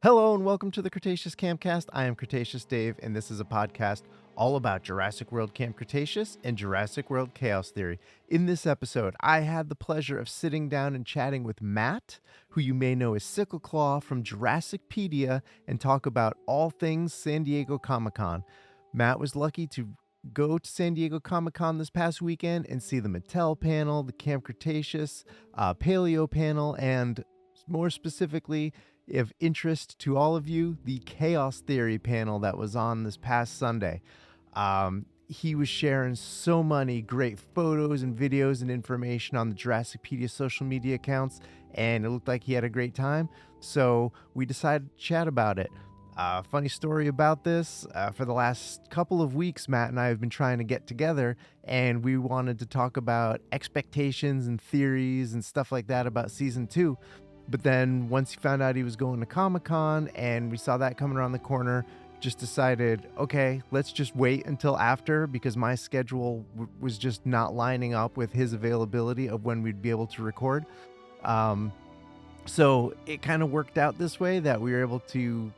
Hello and welcome to the Cretaceous Campcast. I am Cretaceous Dave, and this is a podcast all about Jurassic World Camp Cretaceous and Jurassic World Chaos Theory. In this episode, I had the pleasure of sitting down and chatting with Matt, who you may know as Sickleclaw from JurassicPedia, and talk about all things San Diego ComiCon. Matt was lucky to go to San Diego ComiCon this past weekend and see the Mattel panel, the Camp Cretaceous Paleo panel, and more specifically, of interest to all of you, the Chaos Theory panel that was on this past Sunday. He was sharing so many great photos and videos and information on the JurassicPedia social media accounts, and it looked like he had a great time. So we decided to chat about it. Funny story about this, for the last couple of weeks, Matt and I have been trying to get together, and we wanted to talk about expectations and theories and stuff like that about season 2. But then once he found out he was going to Comic-Con and we saw that coming around the corner, just decided, okay, let's just wait until after, because my schedule was just not lining up with his availability of when we'd be able to record. So it kind of worked out this way that we were able to,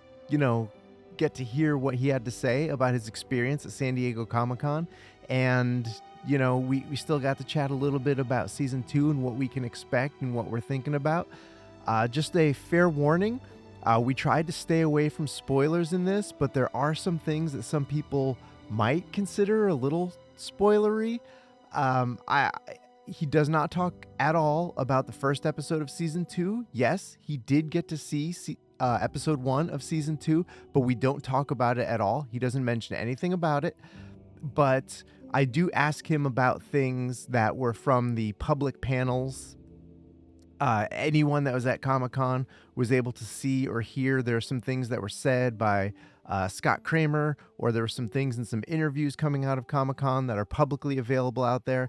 get to hear what he had to say about his experience at San Diego Comic-Con. And, we still got to chat a little bit about season 2 and what we can expect and what we're thinking about. Just a fair warning, we tried to stay away from spoilers in this, but there are some things that some people might consider a little spoilery. He does not talk at all about the first episode of season 2. Yes, he did get to see episode 1 of season 2, but we don't talk about it at all. He doesn't mention anything about it, but I do ask him about things that were from the public panels. Anyone that was at Comic-Con was able to see or hear. There are some things that were said by Scott Kramer, or there were some things in some interviews coming out of Comic-Con that are publicly available out there.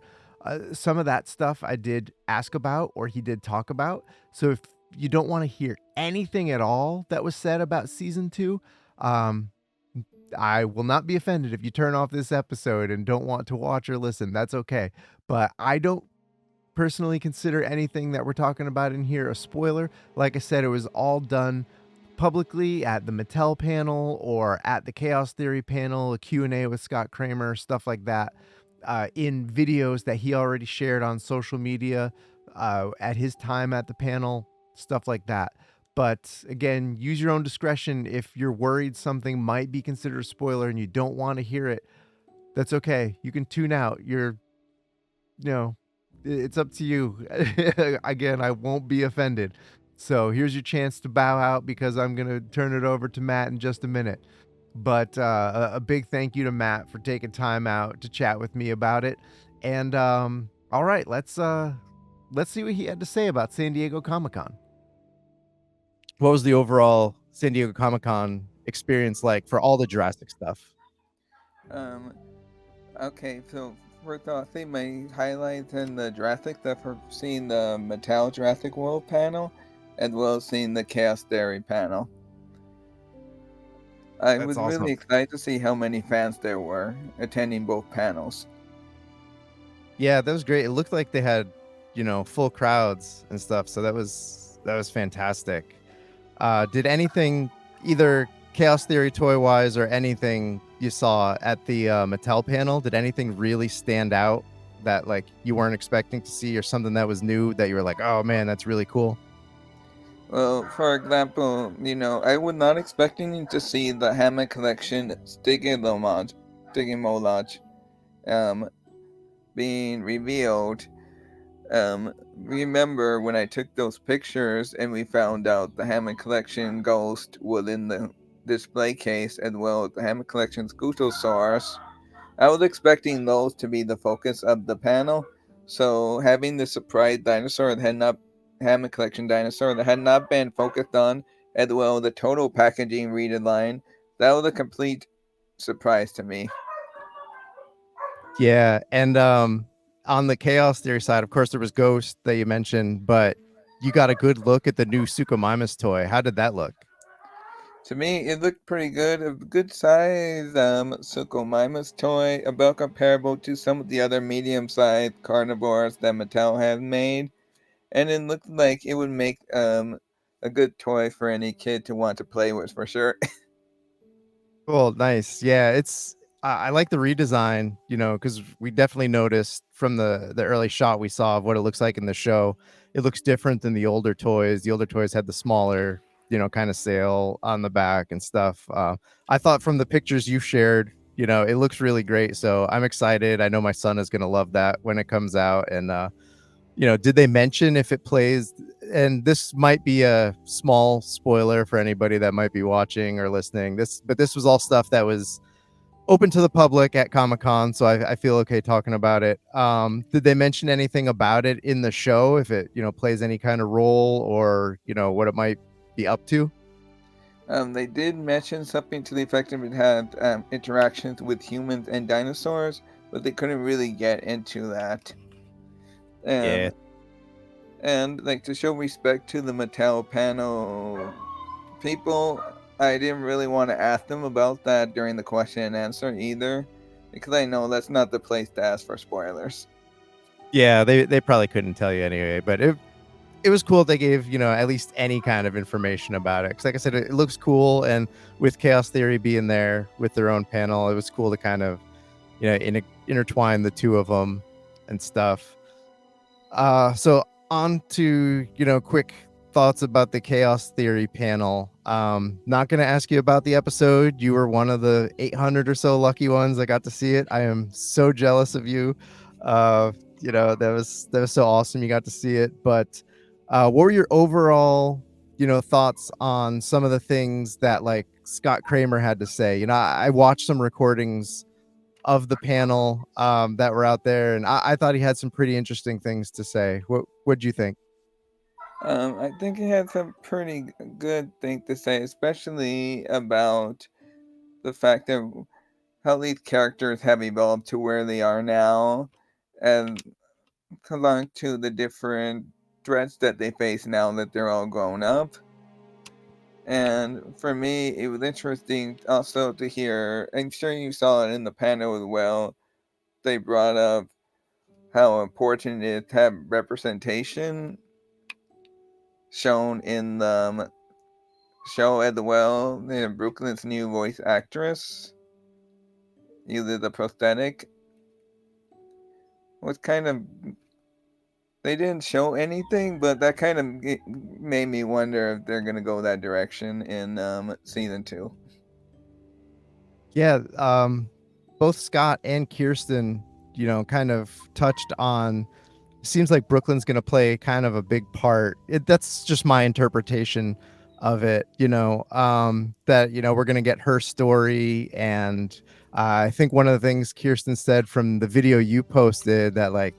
Some of that stuff I did ask about, or he did talk about. So if you don't want to hear anything at all that was said about season 2, I will not be offended if you turn off this episode and don't want to watch or listen. That's okay. But I don't personally consider anything that we're talking about in here a spoiler. Like I said, it was all done publicly at the Mattel panel or at the Chaos Theory panel, a Q&A with Scott Kramer, stuff like that, in videos that he already shared on social media at his time at the panel, stuff like that. But again, use your own discretion. If you're worried something might be considered a spoiler and you don't want to hear it, that's okay. You can tune out. It's up to you. Again, I won't be offended. So here's your chance to bow out, because I'm going to turn it over to Matt in just a minute. But a big thank you to Matt for taking time out to chat with me about it. And all right, let's see what he had to say about San Diego Comic-Con. What was the overall San Diego Comic-Con experience like for all the Jurassic stuff? Okay, so first off, I think my highlights in the Jurassic stuff are seeing the Mattel Jurassic World panel, as well as seeing the Chaos Theory panel. I was awesome. really excited to see how many fans there were attending both panels. Yeah, that was great. It looked like they had, full crowds and stuff. So that was fantastic. Did anything, either Chaos Theory toy wise or anything you saw at the Mattel panel, did anything really stand out that like you weren't expecting to see, or something that was new that you were like, oh man, that's really cool? Well, for example, I was not expecting to see the Hammer Collection Stigimolage being revealed. Remember when I took those pictures and we found out the Hammond Collection Ghost was in the display case, as well as the Hammond Collection's Gutosaurus. I was expecting those to be the focus of the panel, so having the surprise dinosaur that had not Hammond Collection dinosaur that had not been focused on, as well as the total packaging redesign, that was a complete surprise to me. Yeah, and on the Chaos Theory side, of course, there was Ghost that you mentioned, but you got a good look at the new Suchomimus toy. How did that look? To me, it looked pretty good. A good size Suchomimus toy, about comparable to some of the other medium-sized carnivores that Mattel has made. And it looked like it would make a good toy for any kid to want to play with for sure. Cool, nice. Yeah, it's I like the redesign, because we definitely noticed from the early shot we saw of what it looks like in the show. It looks different than the older toys. The older toys had the smaller, kind of sail on the back and stuff. I thought from the pictures you shared, it looks really great. So I'm excited. I know my son is gonna love that when it comes out. And did they mention if it plays? And this might be a small spoiler for anybody that might be watching or listening. But this was all stuff that was open to the public at Comic-Con, so I feel okay talking about it. Did they mention anything about it in the show? If it plays any kind of role, or what it might be up to? They did mention something to the effect of it had interactions with humans and dinosaurs, but they couldn't really get into that. Yeah. And like to show respect to the Mattel panel people, I didn't really want to ask them about that during the question and answer either, because I know that's not the place to ask for spoilers. Yeah, they probably couldn't tell you anyway, but it was cool they gave at least any kind of information about it, because like I said, it looks cool. And with Chaos Theory being there with their own panel, it was cool to kind of intertwine the two of them and stuff. So on to quick thoughts about the Chaos Theory panel. Not going to ask you about the episode. You were one of the 800 or so lucky ones that got to see it. I am so jealous of you. That was so awesome you got to see it. But what were your overall thoughts on some of the things that like Scott Kramer had to say? I watched some recordings of the panel that were out there, and I thought he had some pretty interesting things to say. What'd you think? I think he had some pretty good thing to say, especially about the fact that how these characters have evolved to where they are now, and along to the different threats that they face now that they're all grown up. And for me, it was interesting also to hear, I'm sure you saw it in the panel as well, they brought up how important it is to have representation shown in the show as well. Brooklyn's new voice actress, either the prosthetic, was kind of. They didn't show anything, but that kind of made me wonder if they're gonna go that direction in season 2. Yeah, both Scott and Kirsten, kind of touched on. Seems like Brooklyn's going to play kind of a big part. That's just my interpretation of it. That we're going to get her story, and I think one of the things Kirsten said from the video you posted that like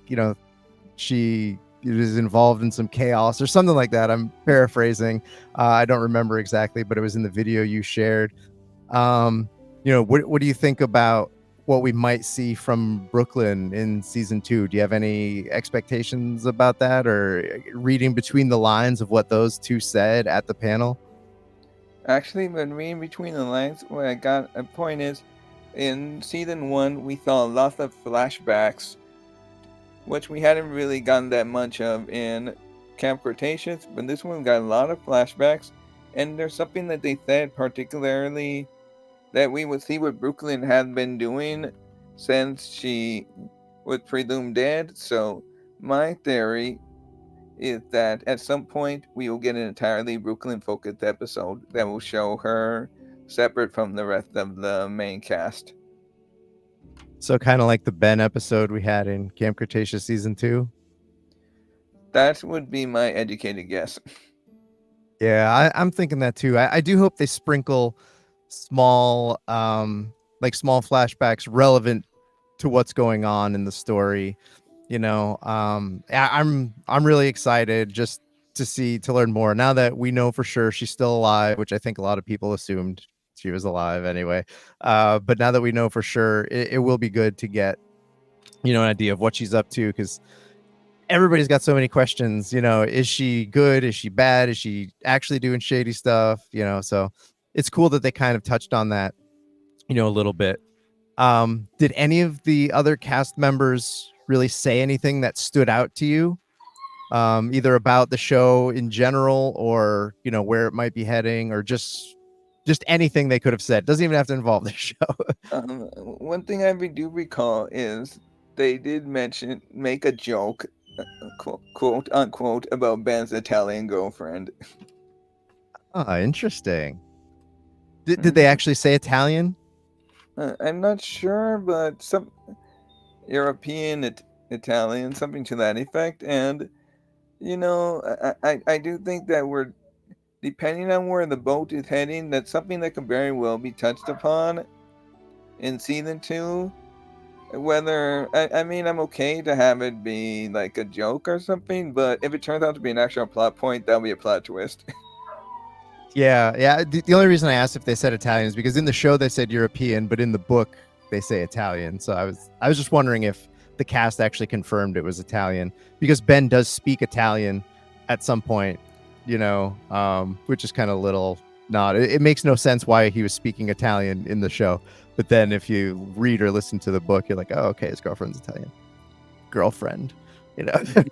she is involved in some chaos or something like that. I'm paraphrasing. I don't remember exactly, but it was in the video you shared. What do you think about what we might see from Brooklyn in season 2? Do you have any expectations about that, or reading between the lines of what those two said at the panel? Actually, when reading between the lines, what I got a point is, in season 1, we saw lots of flashbacks, which we hadn't really gotten that much of in Camp Cretaceous, but this one got a lot of flashbacks, and there's something that they said particularly that we would see what Brooklyn had been doing since she was presumed dead. So my theory is that at some point we will get an entirely Brooklyn focused episode that will show her separate from the rest of the main cast. So kind of like the Ben episode we had in Camp Cretaceous season 2. That would be my educated guess. Yeah, I'm thinking that too. I do hope they sprinkle small small flashbacks relevant to what's going on in the story. I'm really excited just to learn more now that we know for sure she's still alive, which I think a lot of people assumed she was alive anyway. But now that we know for sure, it will be good to get an idea of what she's up to, because everybody's got so many questions. Is she good? Is she bad? Is she actually doing shady stuff? So it's cool that they kind of touched on that, a little bit. Did any of the other cast members really say anything that stood out to you either about the show in general or where it might be heading, or just anything they could have said. Doesn't even have to involve the show. One thing I do recall is they did make a joke, quote unquote, about Ben's Italian girlfriend. Interesting. Did they Mhm. actually say Italian? I'm not sure, but some European Italian, something to that effect. And I do think that we're depending on where the boat is heading. That's something that can very well be touched upon in season two. Whether I mean, I'm okay to have it be like a joke or something, but if it turns out to be an actual plot point, that'll be a plot twist. Yeah. The only reason I asked if they said Italian is because in the show they said European, but in the book they say Italian. So I was just wondering if the cast actually confirmed it was Italian, because Ben does speak Italian at some point, which is kind of little not. It makes no sense why he was speaking Italian in the show, but then if you read or listen to the book, you're like, oh, okay, his girlfriend's Italian. Girlfriend,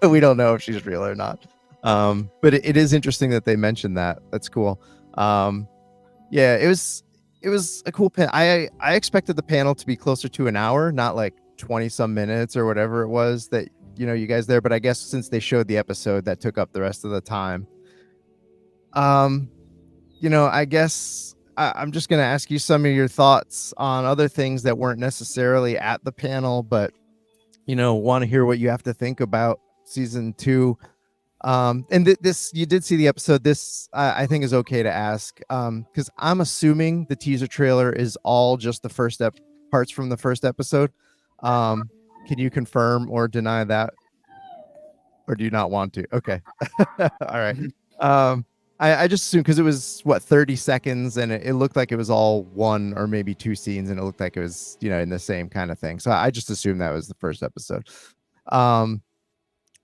we don't know if she's real or not. But it is interesting that they mentioned that. That's cool. Yeah, it was a cool panel. I expected the panel to be closer to an hour, not like 20 some minutes or whatever it was that you guys there. But I guess since they showed the episode, that took up the rest of the time. I guess I'm just gonna ask you some of your thoughts on other things that weren't necessarily at the panel, but want to hear what you have to think about season two. And this, you did see the episode. This I think is okay to ask, because I'm assuming the teaser trailer is all just the parts from the first episode. Can you confirm or deny that, or do you not want to? Okay. All right. I just assumed, because it was 30 seconds, and it looked like it was all one or maybe two scenes, and it looked like it was in the same kind of thing. So I just assumed that was the first episode. Um,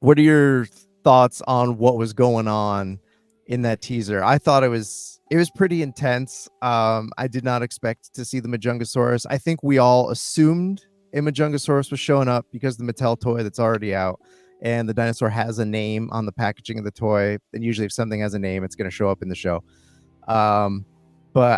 what are your thoughts on what was going on in that teaser? I thought it was pretty intense. I did not expect to see the Majungasaurus. I think we all assumed a Majungasaurus was showing up because the Mattel toy that's already out, and the dinosaur has a name on the packaging of the toy. And usually if something has a name, it's going to show up in the show. But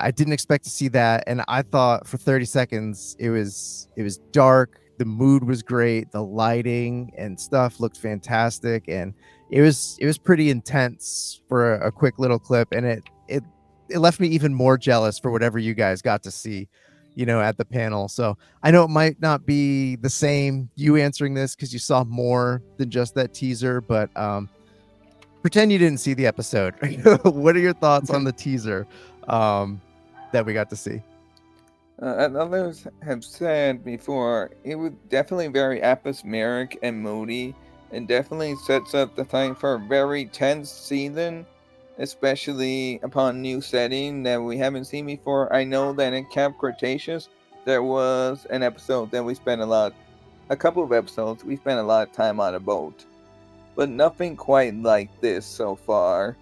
I didn't expect to see that, and I thought for 30 seconds it was dark. The mood was great. The lighting and stuff looked fantastic, and it was pretty intense for a quick little clip. And it left me even more jealous for whatever you guys got to see, at the panel. So I know it might not be the same, you answering this, because you saw more than just that teaser, but pretend you didn't see the episode. What are your thoughts on the teaser that we got to see? Others have said before, it was definitely very atmospheric and moody, and definitely sets up the time for a very tense season, especially upon new setting that we haven't seen before. I know that in Camp Cretaceous, there was an episode that a couple of episodes, we spent a lot of time on a boat, but nothing quite like this so far.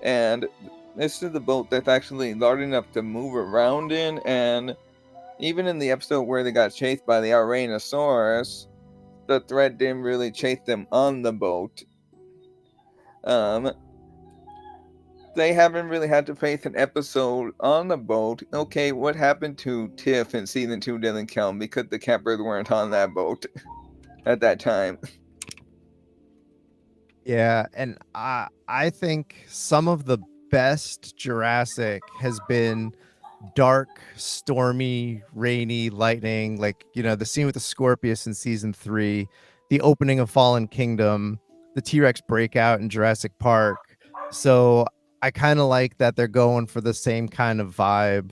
And this is the boat that's actually large enough to move around in, and even in the episode where they got chased by the Tyrannosaurus, the threat didn't really chase them on the boat. Um, they haven't really had to face an episode on the boat. Okay, what happened to Tiff in season 2 didn't count because the campers weren't on that boat at that time. Yeah, and I think some of the best Jurassic has been dark, stormy, rainy, lightning, like the scene with the Scorpius in season 3, the opening of Fallen Kingdom, the T-Rex breakout in Jurassic Park. So I kind of like that they're going for the same kind of vibe,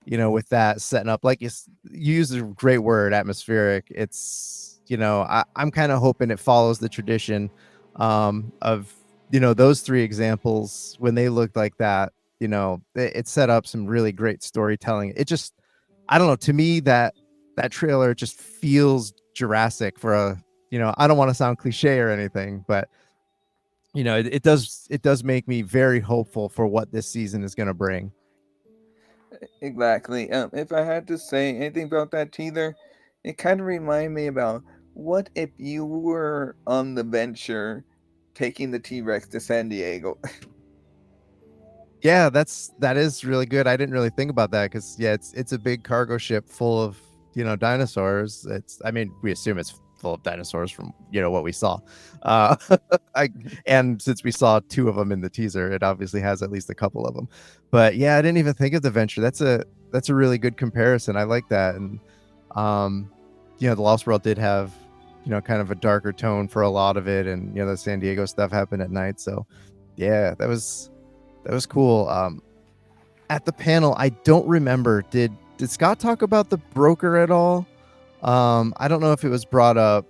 with that setting up. Like you use a great word, atmospheric. It's I'm kind of hoping it follows the tradition of those three examples. When they looked like that, it set up some really great storytelling. It just, I don't know, to me that trailer just feels Jurassic for a, I don't want to sound cliche or anything, but it does make me very hopeful for what this season is going to bring. Exactly. If I had to say anything about that teaser, it kind of reminded me about what if you were on the venture taking the T-Rex to San Diego. Yeah, that is really good. I didn't really think about that because yeah, it's a big cargo ship full of dinosaurs. I mean, we assume it's full of dinosaurs from what we saw. Uh, I and since we saw two of them in the teaser, it obviously has at least a couple of them. But yeah, I didn't even think of the Venture. That's a really good comparison. I like that. And the Lost World did have kind of a darker tone for a lot of it, and the San Diego stuff happened at night. So yeah, that was cool. At the panel, I don't remember. Did Scott talk about the broker at all? I don't know if it was brought up.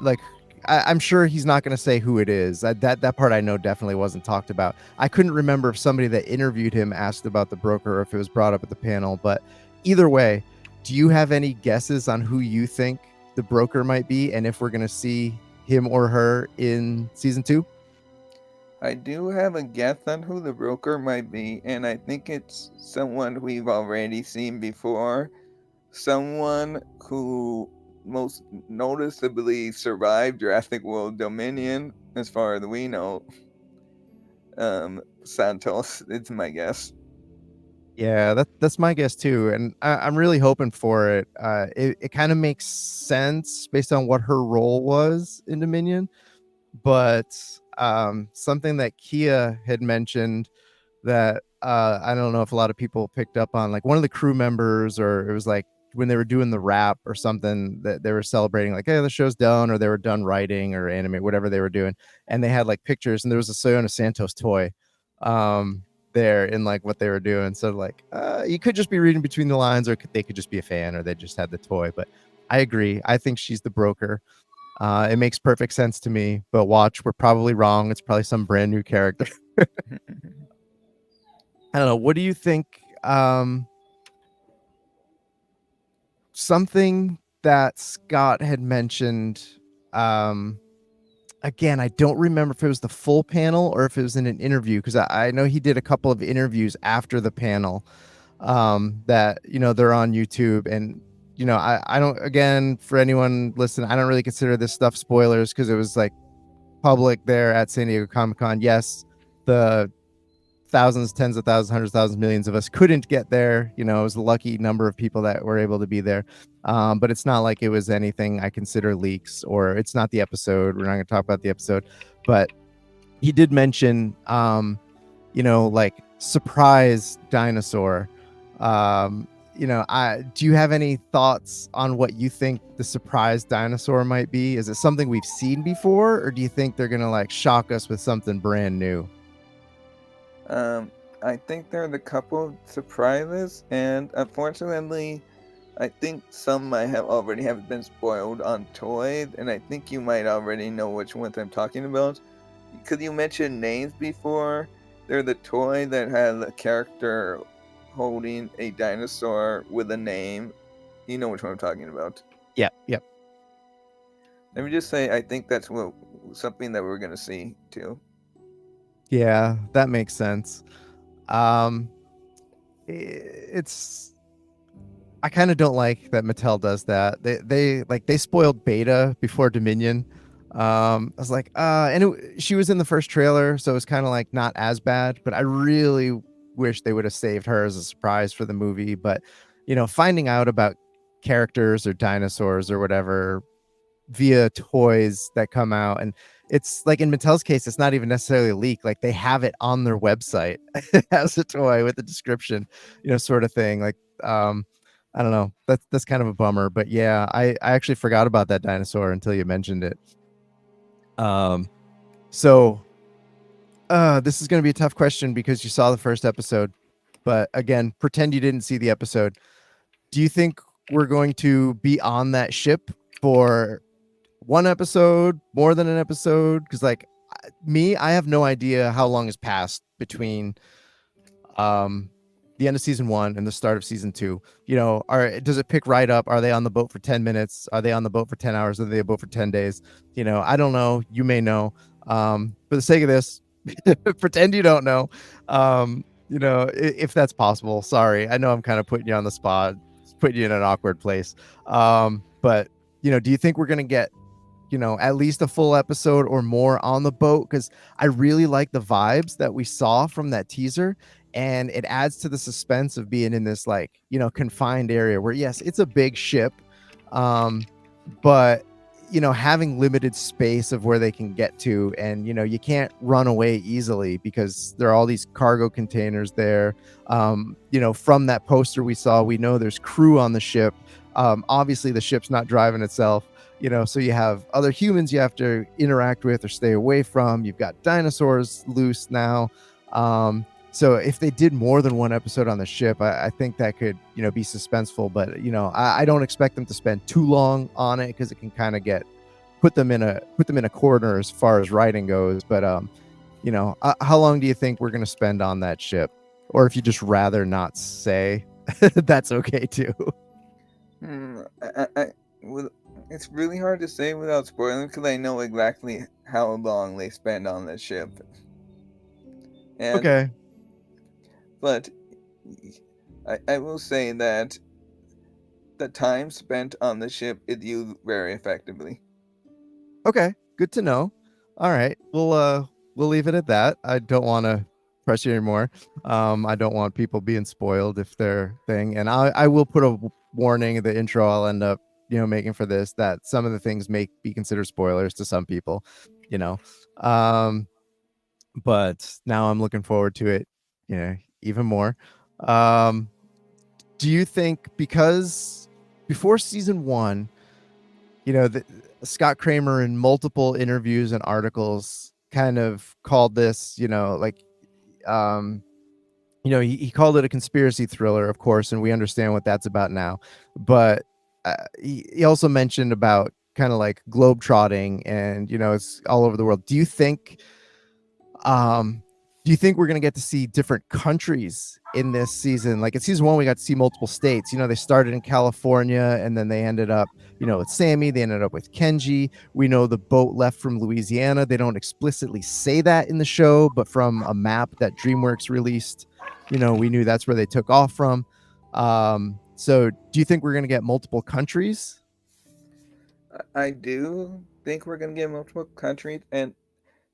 Like I'm sure he's not going to say who it is. That part I know definitely wasn't talked about. I couldn't remember if somebody that interviewed him asked about the broker or if it was brought up at the panel. But either way, do you have any guesses on who you think the broker might be, and if we're going to see him or her in season 2? I do have a guess on who the broker might be, and I think it's someone we've already seen before. Someone who most noticeably survived Jurassic World Dominion, as far as we know. Santos, it's my guess. Yeah, that's my guess too, and I'm really hoping for it. It kind of makes sense based on what her role was in Dominion, but something that Kia had mentioned that I don't know if a lot of people picked up on, like one of the crew members, or it was like when they were doing the wrap or something, that they were celebrating like, hey, the show's done, or they were done writing or animate, whatever they were doing, and they had like pictures, and there was a Sayona Santos toy there in like what they were doing. So like you could just be reading between the lines, or they could just be a fan, or they just had the toy. But I agree. I think she's the broker. It makes perfect sense to me, but watch, we're probably wrong. It's probably some brand new character. I don't know. What do you think? Something that Scott had mentioned. Again, I don't remember if it was the full panel or if it was in an interview, because I know he did a couple of interviews after the panel that they're on YouTube. And I don't, again, for anyone listening, I don't really consider this stuff spoilers because it was like public there at San Diego ComiCon. Yes, the thousands, tens of thousands, hundreds of thousands, millions of us couldn't get there. It was the lucky number of people that were able to be there. But it's not like it was anything I consider leaks, or it's not the episode. We're not going to talk about the episode, but he did mention, like surprise dinosaur. Do you have any thoughts on what you think the surprise dinosaur might be? Is it something we've seen before, or do you think they're going to like shock us with something brand new? I think there are a couple of surprises, and unfortunately, I think some might already have been spoiled on toys, and I think you might already know which ones I'm talking about. Because you mentioned names before, they're the toy that had a character holding a dinosaur with a name. You know which one I'm talking about. Yep. Let me just say, I think that's something that we're gonna see too. Yeah, that makes sense. It's I kind of don't like that Mattel does that. They spoiled Beta before Dominion. I was like, she was in the first trailer, so it's kind of like not as bad. But I really wish they would have saved her as a surprise for the movie. But finding out about characters or dinosaurs or whatever via toys that come out, and it's like in Mattel's case, it's not even necessarily a leak. Like they have it on their website as a toy with a description, sort of thing. Like, I don't know. That's kind of a bummer. But yeah, I actually forgot about that dinosaur until you mentioned it. So this is going to be a tough question because you saw the first episode. But again, pretend you didn't see the episode. Do you think we're going to be on that ship for one episode, more than an episode? Because like I have no idea how long has passed between the end of season 1 and the start of season 2. Does it pick right up? Are they on the boat for 10 minutes? Are they on the boat for 10 hours? Are they on the boat for 10 days? I don't know. You may know. For the sake of this, pretend you don't know. If that's possible. Sorry, I know I'm kind of putting you on the spot, putting you in an awkward place. But do you think we're gonna get at least a full episode or more on the boat, because I really like the vibes that we saw from that teaser, and it adds to the suspense of being in this like confined area where, yes, it's a big ship, but having limited space of where they can get to, and you can't run away easily because there are all these cargo containers there. From that poster we saw, we know there's crew on the ship. Obviously the ship's not driving itself, so you have other humans you have to interact with or stay away from. You've got dinosaurs loose now. So if they did more than one episode on the ship, I think that could, be suspenseful. But I don't expect them to spend too long on it, because it can kind of put them in a corner as far as writing goes. But how long do you think we're going to spend on that ship? Or if you just rather not say, that's okay too. It's really hard to say without spoiling, because I know exactly how long they spend on the ship. And Okay. But I will say that the time spent on the ship is used very effectively. Okay, good to know. All right, we'll leave it at that. I don't want to press you anymore. I don't want people being spoiled if they're thing, and I will put a warning in the intro I'll end up making for this, that some of the things may be considered spoilers to some people. But now I'm looking forward to it, even more. Do you think, because before season 1, Scott Kramer in multiple interviews and articles kind of called this, he called it a conspiracy thriller, of course, and we understand what that's about now. But he also mentioned about kind of like globetrotting, and it's all over the world. Do you think we're going to get to see different countries in this season? Like in season 1, we got to see multiple states. They started in California, and then they ended up, with Sammy. They ended up with Kenji. We know the boat left from Louisiana. They don't explicitly say that in the show, but from a map that DreamWorks released, we knew that's where they took off from. So do you think we're going to get multiple countries? I do think we're going to get multiple countries, and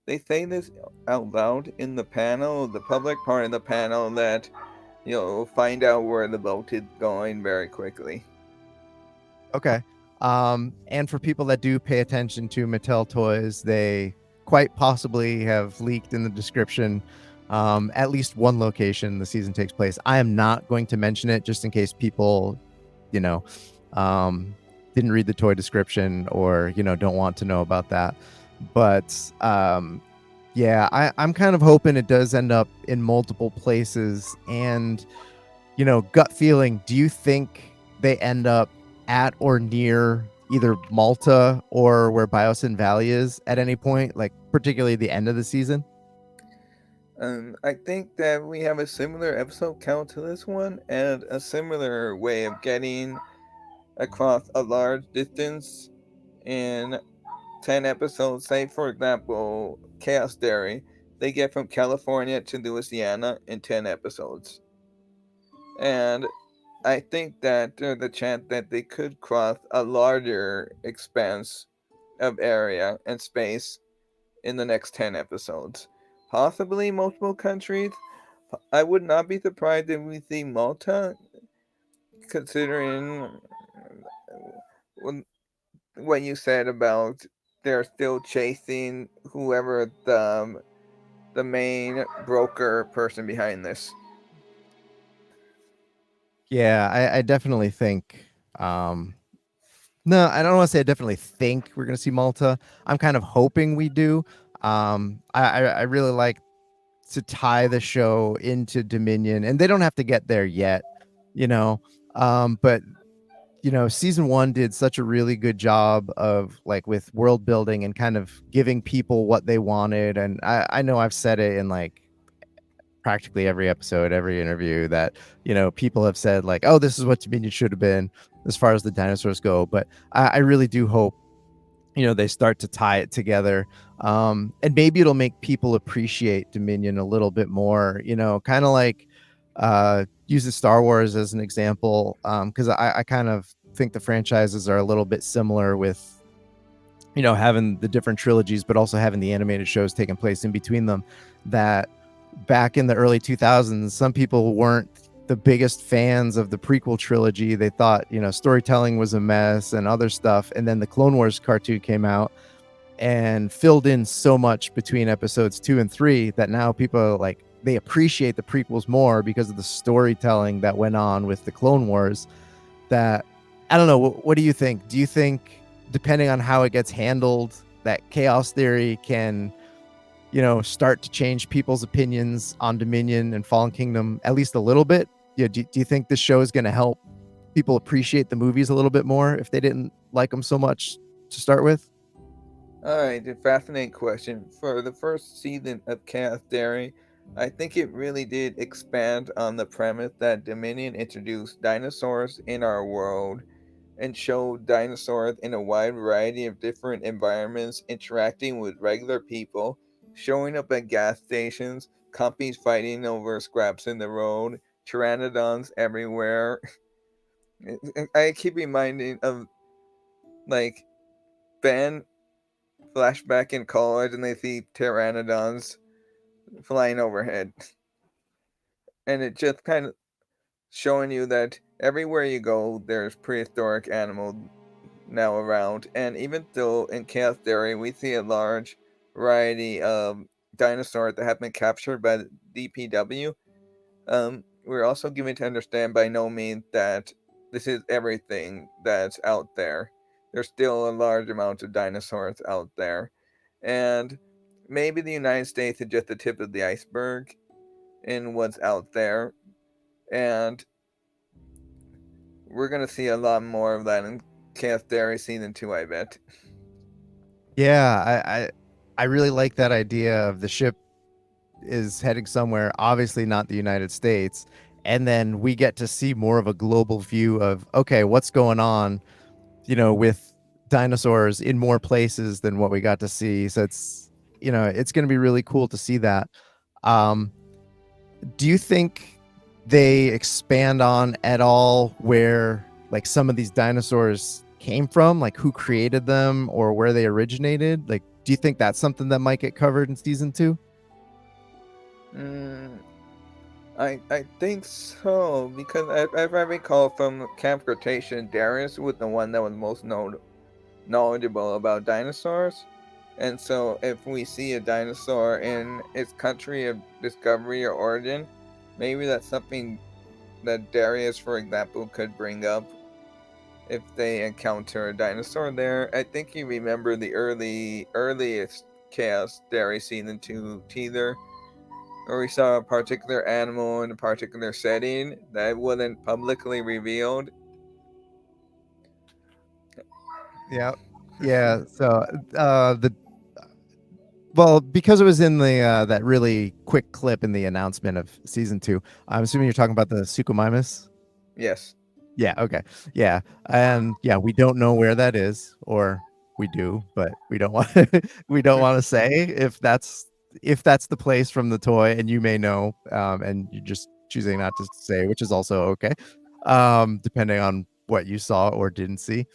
they say this out loud in the panel, the public part of the panel, that you'll find out where the boat is going very quickly. Okay. And for people that do pay attention to Mattel toys, they quite possibly have leaked in the description at least one location the season takes place. I am not going to mention it, just in case people, didn't read the toy description, or, don't want to know about that. But yeah, I'm kind of hoping it does end up in multiple places. And, gut feeling, do you think they end up at or near either Malta or where Biosyn Valley is at any point, like particularly the end of the season? I think that we have a similar episode count to this one, and a similar way of getting across a large distance in 10 episodes. Say, for example, Chaos Dairy, they get from California to Louisiana in 10 episodes. And I think that there's a chance that they could cross a larger expanse of area and space in the next 10 episodes. Possibly multiple countries. I would not be surprised if we see Malta, considering what you said about they're still chasing whoever the main broker person behind this. Yeah, I definitely think no, I don't want to say I definitely think we're going to see Malta. I'm kind of hoping we do. I really like to tie the show into Dominion, and they don't have to get there yet, but season 1 did such a really good job of like with world building and kind of giving people what they wanted. And I know I've said it in like practically every episode, every interview, that people have said like, oh, this is what Dominion should have been as far as the dinosaurs go. But I really do hope they start to tie it together, and maybe it'll make people appreciate Dominion a little bit more, kind of like uses Star Wars as an example, because I kind of think the franchises are a little bit similar with having the different trilogies, but also having the animated shows taking place in between them, that back in the early 2000s, some people weren't the biggest fans of the prequel trilogy. They thought, storytelling was a mess and other stuff. And then the Clone Wars cartoon came out and filled in so much between episodes 2 and 3 that now people are like, they appreciate the prequels more because of the storytelling that went on with the Clone Wars. That, I don't know, what do you think? Do you think, depending on how it gets handled, that chaos theory can start to change people's opinions on Dominion and Fallen Kingdom at least a little bit? Do you think this show is going to help people appreciate the movies a little bit more if they didn't like them so much to start with? All right, a fascinating question. For the first season of Chaos Theory, I think it really did expand on the premise that Dominion introduced dinosaurs in our world and showed dinosaurs in a wide variety of different environments, interacting with regular people, showing up at gas stations, companies fighting over scraps in the road, pteranodons everywhere. I keep reminding of like Ben flashback in college and they see pteranodons flying overhead. And it just kind of showing you that everywhere you go, there's prehistoric animals now around. And even though in Chaos Theory we see a large variety of dinosaurs that have been captured by the DPW, we're also given to understand by no means that this is everything that's out there. There's still a large amount of dinosaurs out there. And maybe the United States is just the tip of the iceberg in what's out there. And we're going to see a lot more of that in Chaos Theory Season 2, I bet. Yeah, I really like that idea of the ship is heading somewhere, obviously not the United States. And then we get to see more of a global view of, okay, what's going on, with dinosaurs in more places than what we got to see. So it's going to be really cool to see that. Do you think they expand on at all where like some of these dinosaurs came from, like who created them or where they originated? Like, do you think that's something that might get covered in season 2? Mm, I think so, because if I recall from Camp Cretaceous, Darius was the one that was most knowledgeable about dinosaurs. And so if we see a dinosaur in its country of discovery or origin, maybe that's something that Darius, for example, could bring up if they encounter a dinosaur there. I think you remember the earliest Chaos Darius Season 2 teaser, where we saw a particular animal in a particular setting that wasn't publicly revealed. Yeah. So the well, because it was in the that really quick clip in the announcement of season 2, I'm assuming you're talking about the Suchomimus. Yes. Yeah, okay. Yeah. And yeah, we don't know where that is, or we do, but we don't want we don't want to say if that's the place from the toy, and you may know, and you're just choosing not to say, which is also okay. Depending on what you saw or didn't see.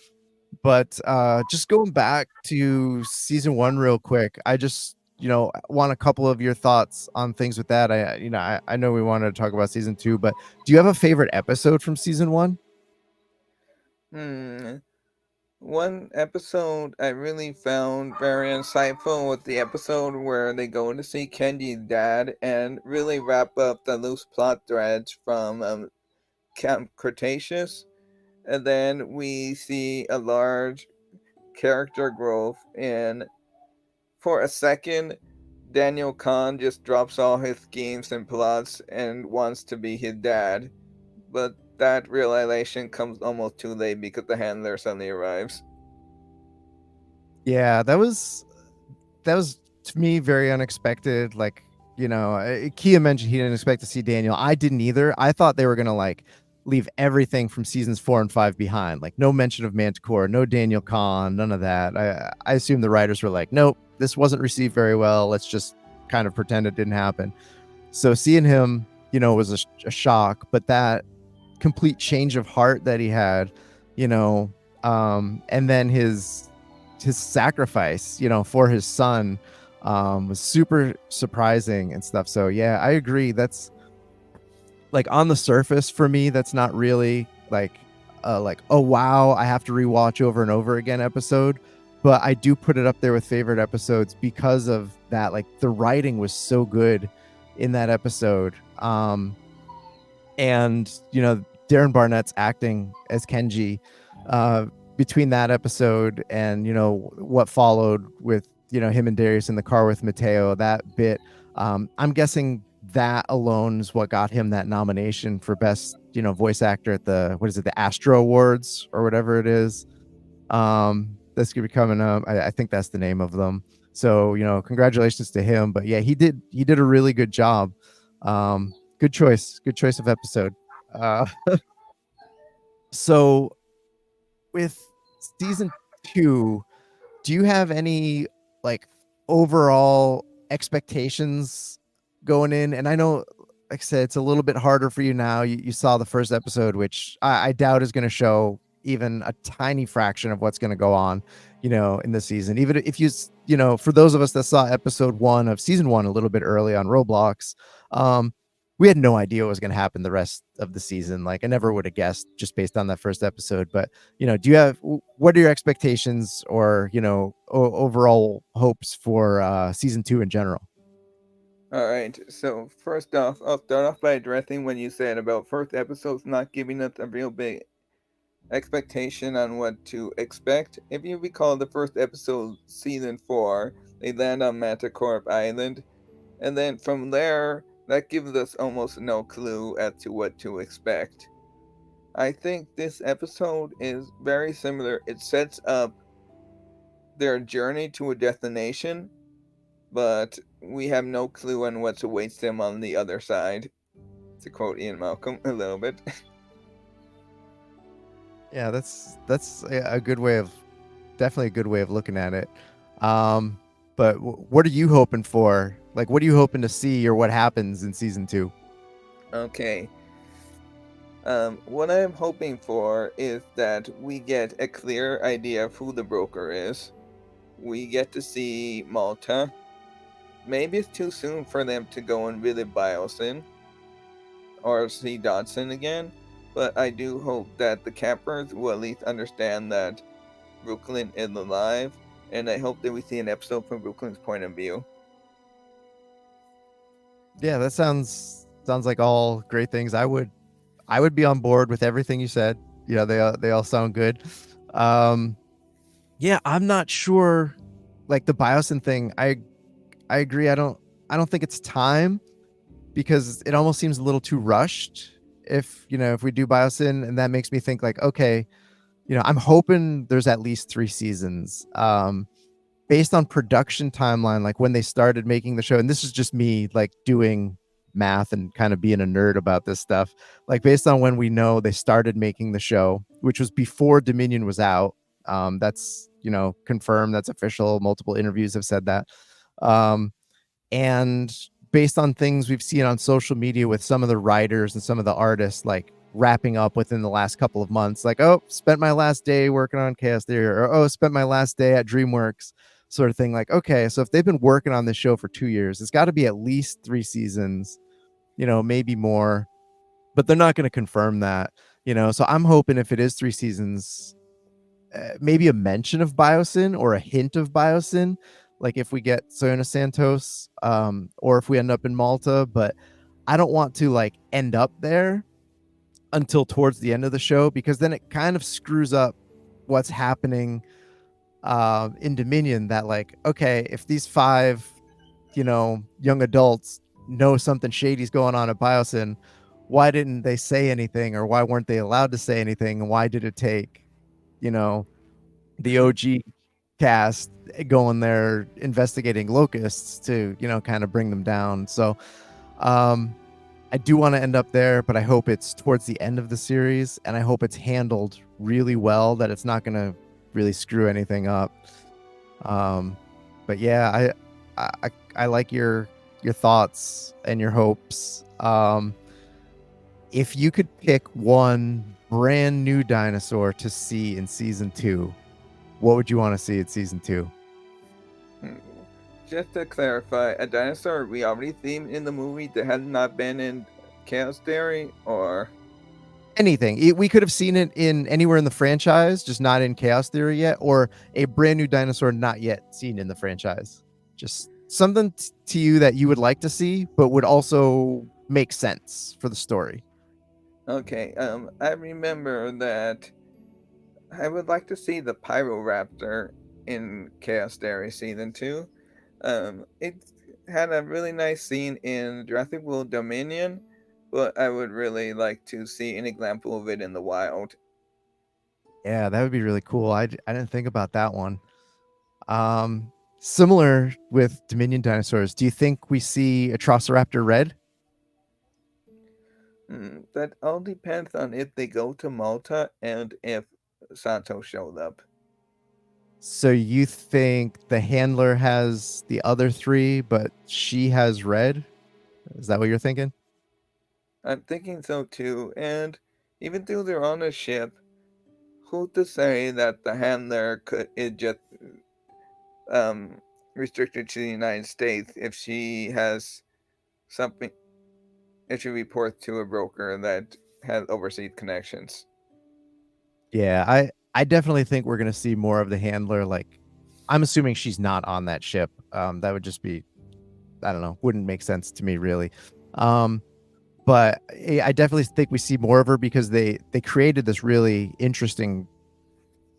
But just going back to season 1 real quick, I just want a couple of your thoughts on things with that. I know we wanted to talk about season 2, but do you have a favorite episode from season 1? Hmm. One episode I really found very insightful was the episode where they go to see Kenji's dad and really wrap up the loose plot threads from Camp Cretaceous. And then we see a large character growth in, for a second, Daniel Kahn just drops all his schemes and plots and wants to be his dad. But that realization comes almost too late because the handler suddenly arrives. Yeah, that was to me very unexpected. Like, Kia mentioned he didn't expect to see Daniel. I didn't either. I thought they were gonna like leave everything from seasons 4 and 5 behind. Like no mention of Manticore, no Daniel Kahn, none of that. I assume the writers were like, nope, this wasn't received very well. Let's just kind of pretend it didn't happen. So seeing him, was a shock, but that complete change of heart that he had, and then his his sacrifice, for his son, was super surprising and stuff. So yeah, I agree. That's like on the surface for me, that's not really like oh wow, I have to rewatch over and over again episode. But I do put it up there with favorite episodes because of that. Like the writing was so good in that episode. And Darren Barnett's acting as Kenji, between that episode and what followed with him and Darius in the car with Mateo, that bit, I'm guessing that alone is what got him that nomination for best voice actor at the Astro Awards or whatever it is. That's gonna be coming up. I think that's the name of them. So congratulations to him. But yeah, he did a really good job. Good choice of episode. uh so with season 2, do you have any like overall expectations going in? And I know, like I said, it's a little bit harder for you now. You saw the first episode, which I doubt is going to show even a tiny fraction of what's going to go on, in the season. Even if for those of us that saw episode 1 of season 1 a little bit early on Roblox, we had no idea what was going to happen the rest of the season. Like I never would have guessed just based on that first episode. But what are your expectations or overall hopes for season 2 in general? All right. So first off, I'll start off by addressing when you said about first episodes not giving us a real big expectation on what to expect. If you recall the first episode, season 4, they land on Matacorp Island, and then from there, that gives us almost no clue as to what to expect. I think this episode is very similar. It sets up their journey to a destination, but we have no clue on what awaits them on the other side. To quote Ian Malcolm a little bit. Yeah, that's a good way of definitely a good way of looking at it. But what are you hoping for? Like, what are you hoping to see, or what happens in season 2? Okay. What I'm hoping for is that we get a clear idea of who the broker is. We get to see Malta. Maybe it's too soon for them to go and visit Biosyn or see Dodson again, but I do hope that the campers will at least understand that Brooklyn is alive, and I hope that we see an episode from Brooklyn's point of view. Yeah, that sounds like all great things. I would be on board with everything you said. They all sound good. Yeah, I'm not sure. Like the Biosyn thing, I agree. I don't think it's time, because it almost seems a little too rushed. If we do Biosyn, and that makes me think like, okay, I'm hoping there's at least 3 seasons. Based on production timeline, like when they started making the show, and this is just me like doing math and kind of being a nerd about this stuff, like based on when we know they started making the show, which was before Dominion was out. That's confirmed, that's official, multiple interviews have said that. And based on things we've seen on social media with some of the writers and some of the artists like wrapping up within the last couple of months, like, oh, spent my last day working on Chaos Theory, or oh, spent my last day at DreamWorks, sort of thing. Like, okay, so if they've been working on this show for 2 years, it's got to be at least 3 seasons, maybe more, but they're not going to confirm that. So I'm hoping if it is 3 seasons, maybe a mention of Biosyn or a hint of Biosyn, like if we get Soyuna Santos, or if we end up in Malta. But I don't want to like end up there until towards the end of the show, because then it kind of screws up what's happening in Dominion. That like, okay, if these 5 young adults know something shady's going on at Biosyn, why didn't they say anything, or why weren't they allowed to say anything, and why did it take the OG cast going there investigating locusts to kind of bring them down? So I do want to end up there, but I hope it's towards the end of the series, and I hope it's handled really well, that it's not going to really screw anything up. But yeah, I like your thoughts and your hopes. If you could pick one brand new dinosaur to see in season 2, what would you want to see in season 2? Just to clarify, a dinosaur reality theme in the movie that had not been in Chaos Theory, or Anything. We could have seen it in anywhere in the franchise, just not in Chaos Theory yet, or a brand new dinosaur not yet seen in the franchise. Just something to you that you would like to see, but would also make sense for the story. okay, I remember that I would like to see the Pyroraptor in Chaos Theory Season 2. It had a really nice scene in Jurassic World Dominion, but I would really like to see an example of it in the wild. Yeah, that would be really cool. I didn't think about that one. Similar with Dominion dinosaurs, do you think we see Atrociraptor Red? That all depends on if they go to Malta and if Santos showed up. So you think the handler has the other 3, but she has Red? Is that what you're thinking? I'm thinking so too, and even though they're on a ship, who's to say that the handler is just um, restricted to the United States if she has something, if she reports to a broker that has overseas connections. Yeah, I definitely think we're gonna see more of the handler. Like, I'm assuming she's not on that ship. That would just be, I don't know, wouldn't make sense to me really. But I definitely think we see more of her because they created this really interesting,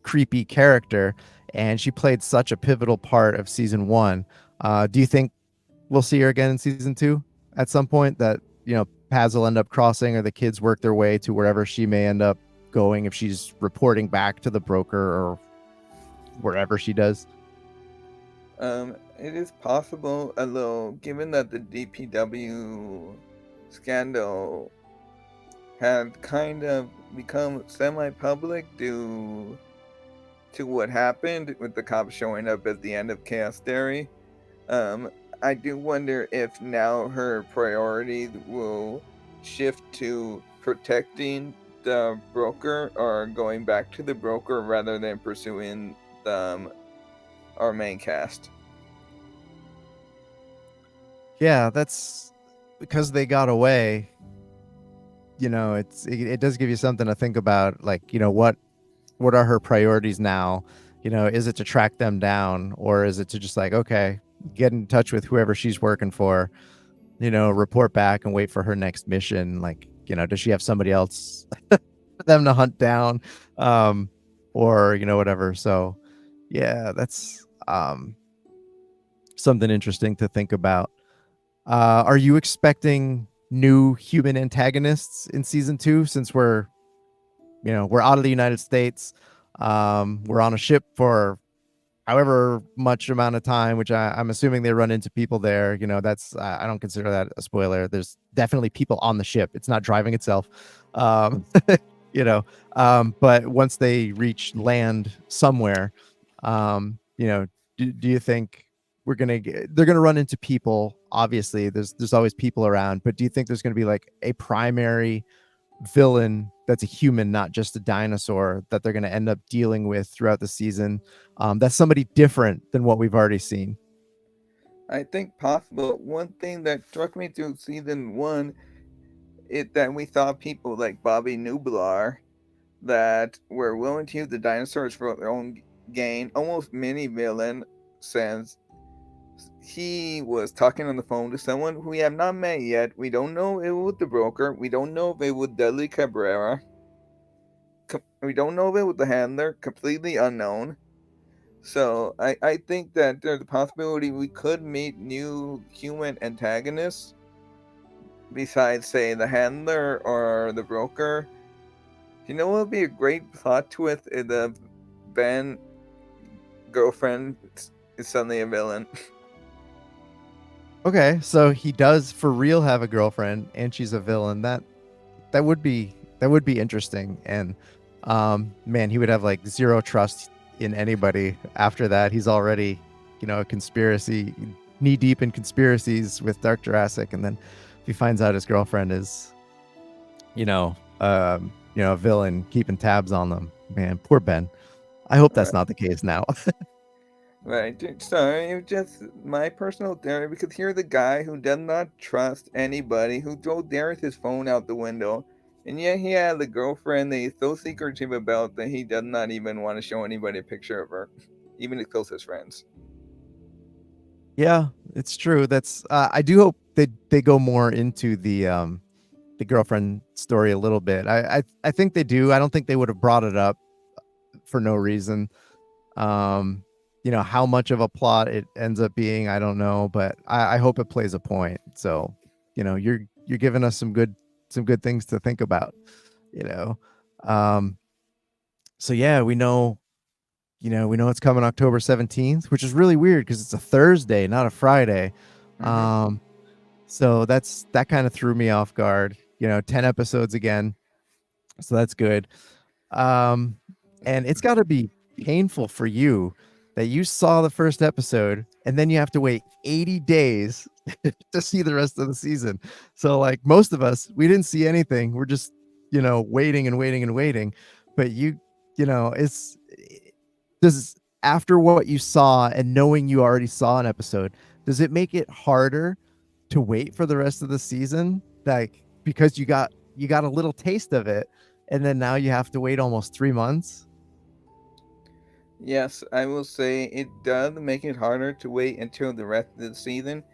creepy character, and she played such a pivotal part of season 1. Do you think we'll see her again in season 2 at some point? That paths will end up crossing, or the kids work their way to wherever she may end up going if she's reporting back to the broker or wherever she does. It is possible, although given that the DPW scandal had kind of become semi-public due to what happened with the cops showing up at the end of Chaos Theory, I do wonder if now her priority will shift to protecting the broker or going back to the broker rather than pursuing our main cast. Yeah, that's because they got away. It does give you something to think about. Like, what are her priorities now? Is it to track them down, or is it to just like, okay, get in touch with whoever she's working for, report back and wait for her next mission? Like, does she have somebody else for them to hunt down? Or, whatever. So yeah, that's something interesting to think about. Are you expecting new human antagonists in season 2, since we're out of the United States? We're on a ship for however much amount of time, which I'm assuming they run into people there. That's I don't consider that a spoiler. There's definitely people on the ship. It's not driving itself. But once they reach land somewhere, do you think they're gonna run into people? Obviously, there's always people around, but do you think there's gonna be like a primary villain that's a human, not just a dinosaur, that they're going to end up dealing with throughout the season? That's somebody different than what we've already seen. I think possible. One thing that struck me through season 1 is that we saw people like Bobby Nublar that were willing to use the dinosaurs for their own gain, almost mini villain, since he was talking on the phone to someone who we have not met yet. We don't know if it was the broker. We don't know if it was Dudley Cabrera. We don't know if it was the handler. Completely unknown. So I think that there's a possibility we could meet new human antagonists besides, say, the handler or the broker. You know what would be a great plot twist if the Ben girlfriend is suddenly a villain? Okay, so he does for real have a girlfriend, and she's a villain. That would be interesting. And man, he would have like zero trust in anybody after that. He's already, a conspiracy, knee deep in conspiracies with Dark Jurassic, and then if he finds out his girlfriend is, a villain keeping tabs on them, man, poor Ben. I hope that's Right. not the case now. Right. Sorry, it's just my personal theory because you're the guy who does not trust anybody, who throws Darius' phone out the window, and yet he has a girlfriend that he's so secretive about that he does not even want to show anybody a picture of her, even his closest friends. Yeah, it's true. That's I do hope they go more into the girlfriend story a little bit. I think they do. I don't think they would have brought it up for no reason. Um, how much of a plot it ends up being, I don't know, but I hope it plays a point. So, you're giving us some good things to think about, you know. Um, so yeah, we know it's coming October 17th, which is really weird because it's a Thursday, not a Friday. Hmm. Um, so that kind of threw me off guard. 10 episodes again. So that's good. Um, and it's got to be painful for you that you saw the first episode and then you have to wait 80 days to see the rest of the season. So like most of us, we didn't see anything. We're just, waiting and waiting and waiting. But it's does after what you saw and knowing you already saw an episode, does it make it harder to wait for the rest of the season? Like because you got a little taste of it and then now you have to wait almost 3 months. Yes, I will say it does make it harder to wait until the rest of the season.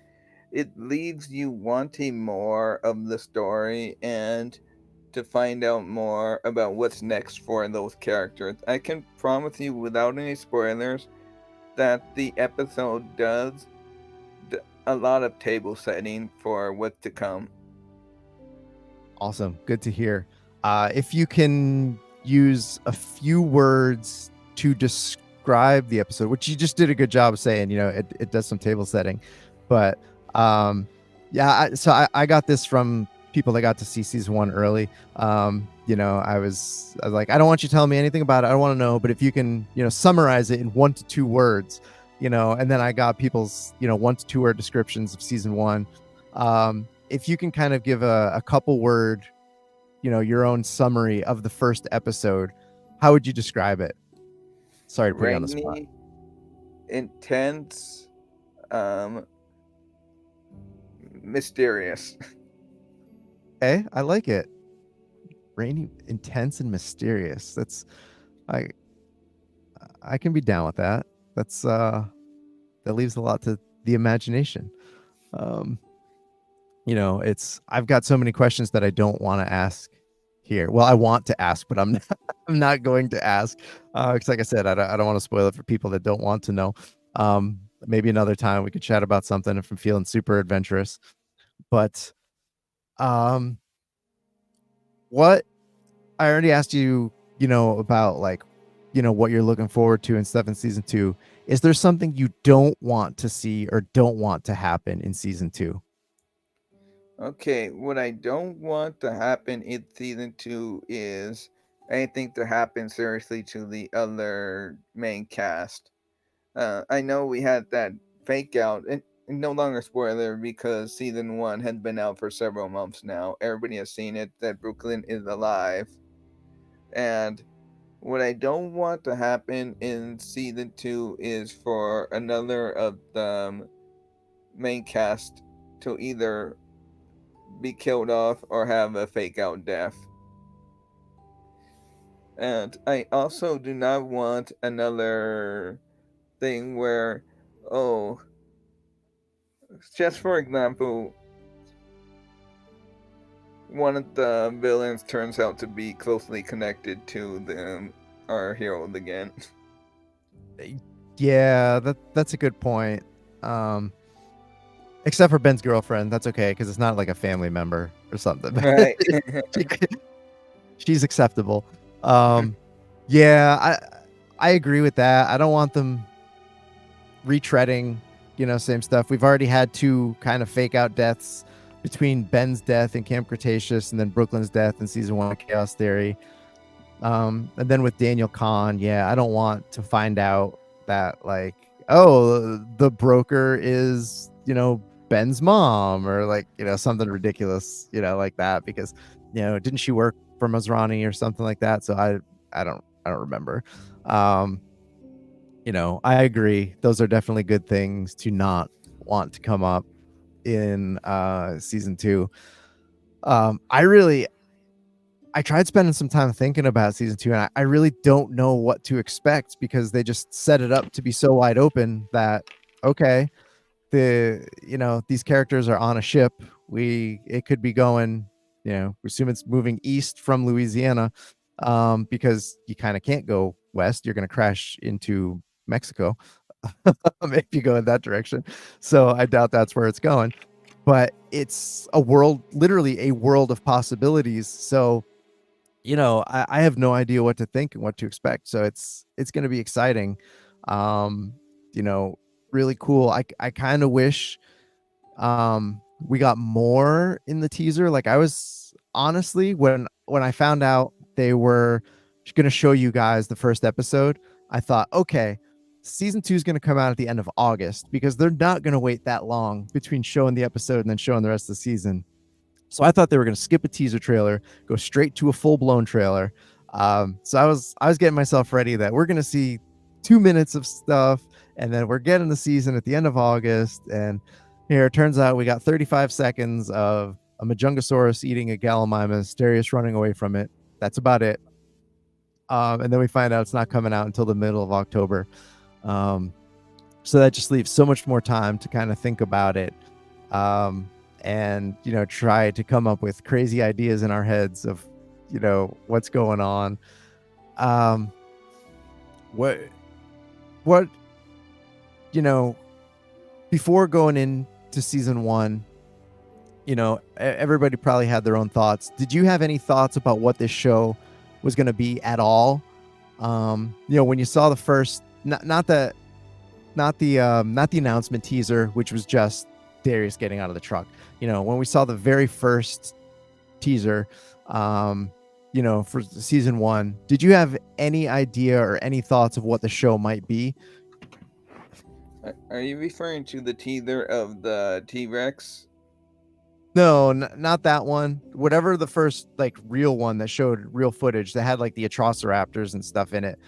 It leaves you wanting more of the story and to find out more about what's next for those characters. I can promise you without any spoilers that the episode does a lot of table setting for what's to come. Awesome. Good to hear. If you can use a few words to describe the episode, which you just did a good job of saying, it does some table setting. But yeah, I got this from people that got to see season one early. I was like, I don't want you telling me anything about it. I don't want to know. But if you can, summarize it in 1 to 2 words, and then I got people's, 1 to 2 word descriptions of season one. If you can kind of give a couple word, your own summary of the first episode, how would you describe it? Sorry to put you on the spot. Rainy, intense, um, mysterious. Okay, I like it. Rainy, intense, and mysterious. I I can be down with that. That leaves a lot to the imagination. Um, I've got so many questions that I don't want to ask here. Well, I want to ask, but I'm not, I'm not going to ask because, like I said, I don't want to spoil it for people that don't want to know. Maybe another time we could chat about something if I'm feeling super adventurous. But um, what I already asked you, about like, what you're looking forward to and stuff in season two. Is there something you don't want to see or don't want to happen in season two? Okay, what I don't want to happen in season two is anything to happen seriously to the other main cast. I know we had that fake out, and no longer spoiler because season one had been out for several months now. Everybody has seen it that Brooklyn is alive. And what I don't want to happen in season two is for another of the main cast to either be killed off or have a fake out death. And I also do not want another thing where, oh, just for example, one of the villains turns out to be closely connected to our heroes again. Yeah, that's a good point. Um, except for Ben's girlfriend, that's okay because it's not like a family member or something. Right. She's acceptable. Yeah, I agree with that. I don't want them retreading, same stuff. We've already had 2 kind of fake out deaths between Ben's death in Camp Cretaceous and then Brooklyn's death in season 1 of Chaos Theory. And then with Daniel Kahn, yeah, I don't want to find out that like, oh, the broker is, Ben's mom or like, something ridiculous, like that because, didn't she work for Masrani or something like that? So I don't remember. I agree. Those are definitely good things to not want to come up in season 2. I tried spending some time thinking about season 2, and I really don't know what to expect because they just set it up to be so wide open that okay, these characters are on a ship. It could be going, we assume it's moving east from Louisiana, because you kind of can't go west. You're going to crash into Mexico if you go in that direction. So I doubt that's where it's going. But it's a world, literally a world of possibilities. So I have no idea what to think and what to expect. So it's going to be exciting. Um, you know, really cool. I kind of wish we got more in the teaser. Like I was honestly when I found out they were going to show you guys the first episode, I thought, okay, season 2 is going to come out at the end of August because they're not going to wait that long between showing the episode and then showing the rest of the season. So I thought they were going to skip a teaser trailer, go straight to a full-blown trailer. So I was getting myself ready that we're going to see 2 minutes of stuff, and then we're getting the season at the end of August. And here it turns out we got 35 seconds of a Majungasaurus eating a Gallimimus, Darius running away from it. That's about it. And then we find out it's not coming out until the middle of October. So that just leaves so much more time to kind of think about it. And try to come up with crazy ideas in our heads of what's going on. What before going into season 1, everybody probably had their own thoughts. Did you have any thoughts about what this show was going to be at all? When you saw the first, not the announcement teaser, which was just Darius getting out of the truck. When we saw the very first teaser, for season 1, did you have any idea or any thoughts of what the show might be? Are you referring to the teaser of the T-Rex? No, not that one. Whatever the first real one that showed real footage that had the Atrociraptors and stuff in it.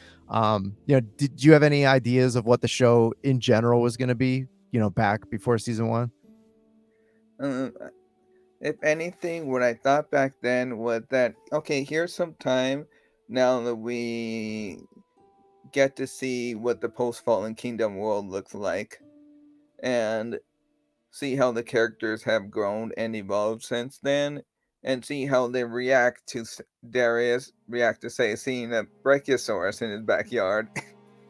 Did you have any ideas of what the show in general was going to be? Back before season 1. If anything, what I thought back then was that, okay, here's some time now that we get to see what the post-Fallen Kingdom world looks like, and see how the characters have grown and evolved since then, and see how they react to Darius, say, seeing a Brachiosaurus in his backyard,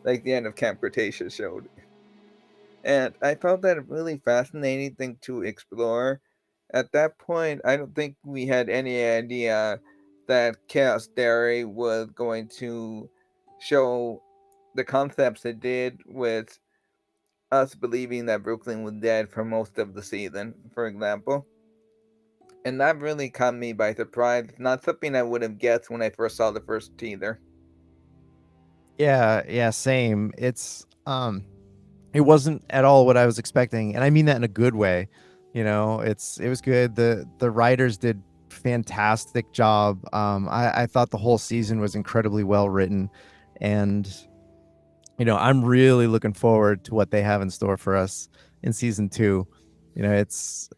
like the end of Camp Cretaceous showed. And I found that a really fascinating thing to explore. At that point, I don't think we had any idea that Chaos Dairy was going to show the concepts it did with us believing that Brooklyn was dead for most of the season, for example. And that really caught me by surprise. Not something I would have guessed when I first saw the first teaser. Yeah, same. It wasn't at all what I was expecting, and I mean that in a good way. It was good. The writers did fantastic job. I thought the whole season was incredibly well written, and I'm really looking forward to what they have in store for us in season 2. It's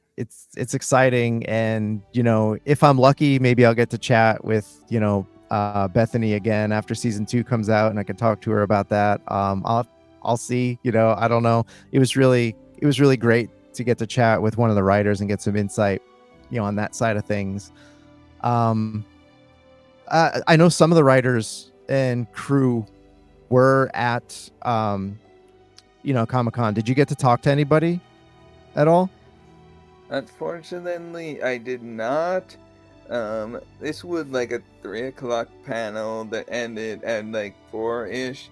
exciting, and if I'm lucky, maybe I'll get to chat with Bethany again after season 2 comes out, and I can talk to her about that. I'll see. I don't know. It was really great to get to chat with one of the writers and get some insight, on that side of things. I know some of the writers and crew were at ComiCon. Did you get to talk to anybody at all? Unfortunately, I did not. This was like a 3 o'clock panel that ended at 4-ish.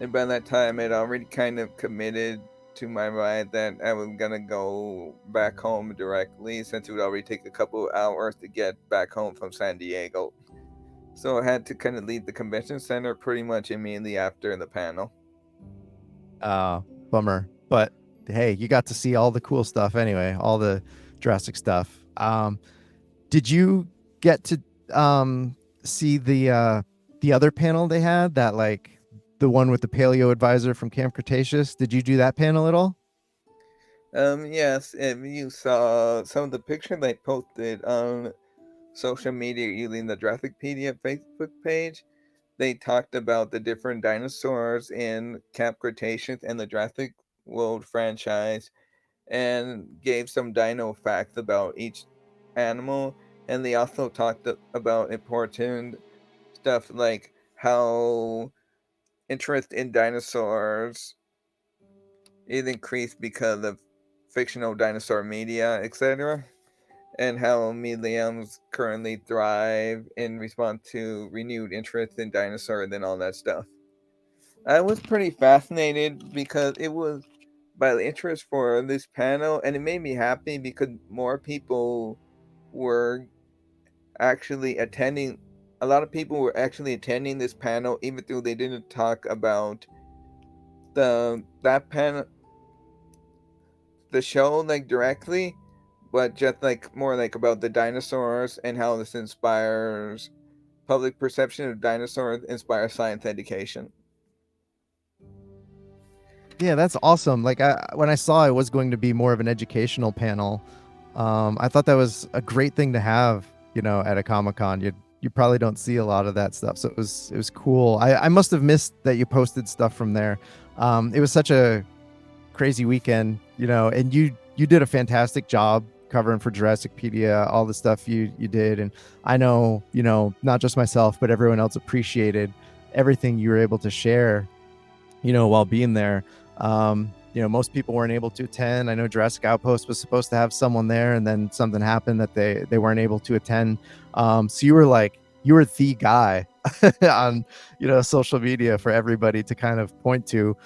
And by that time, I'd already kind of committed to my ride that I was going to go back home directly, since it would already take a couple of hours to get back home from San Diego. So I had to kind of leave the convention center pretty much immediately after the panel. Bummer. But hey, you got to see all the cool stuff anyway, all the Jurassic stuff. Did you get to see the other panel they had that the one with the paleo advisor from Camp Cretaceous. Did you do that panel at all? Yes, if you saw some of the pictures I posted on social media using the JurassicPedia Facebook page, they talked about the different dinosaurs in Camp Cretaceous and the Jurassic World franchise and gave some dino facts about each animal. And they also talked about important stuff like how interest in dinosaurs is increased because of fictional dinosaur media, etc., and how museums currently thrive in response to renewed interest in dinosaurs and all that stuff. I was pretty fascinated because it was by the interest for this panel, and it made me happy because more people were actually attending. A lot of people were actually attending this panel, even though they didn't talk about that panel, the show like directly, but just like more like about the dinosaurs and how this inspires public perception of dinosaurs, inspires science education. Yeah, that's awesome. Like when I saw it was going to be more of an educational panel, I thought that was a great thing to have, at a Comic-Con. You probably don't see a lot of that stuff. So it was cool. I must have missed that you posted stuff from there. It was such a crazy weekend, and you did a fantastic job covering for JurassicPedia, all the stuff you did. And I know, not just myself, but everyone else appreciated everything you were able to share, while being there. Most people weren't able to attend. I know Jurassic Outpost was supposed to have someone there, and then something happened that they weren't able to attend. So you were the guy on social media for everybody to kind of point to.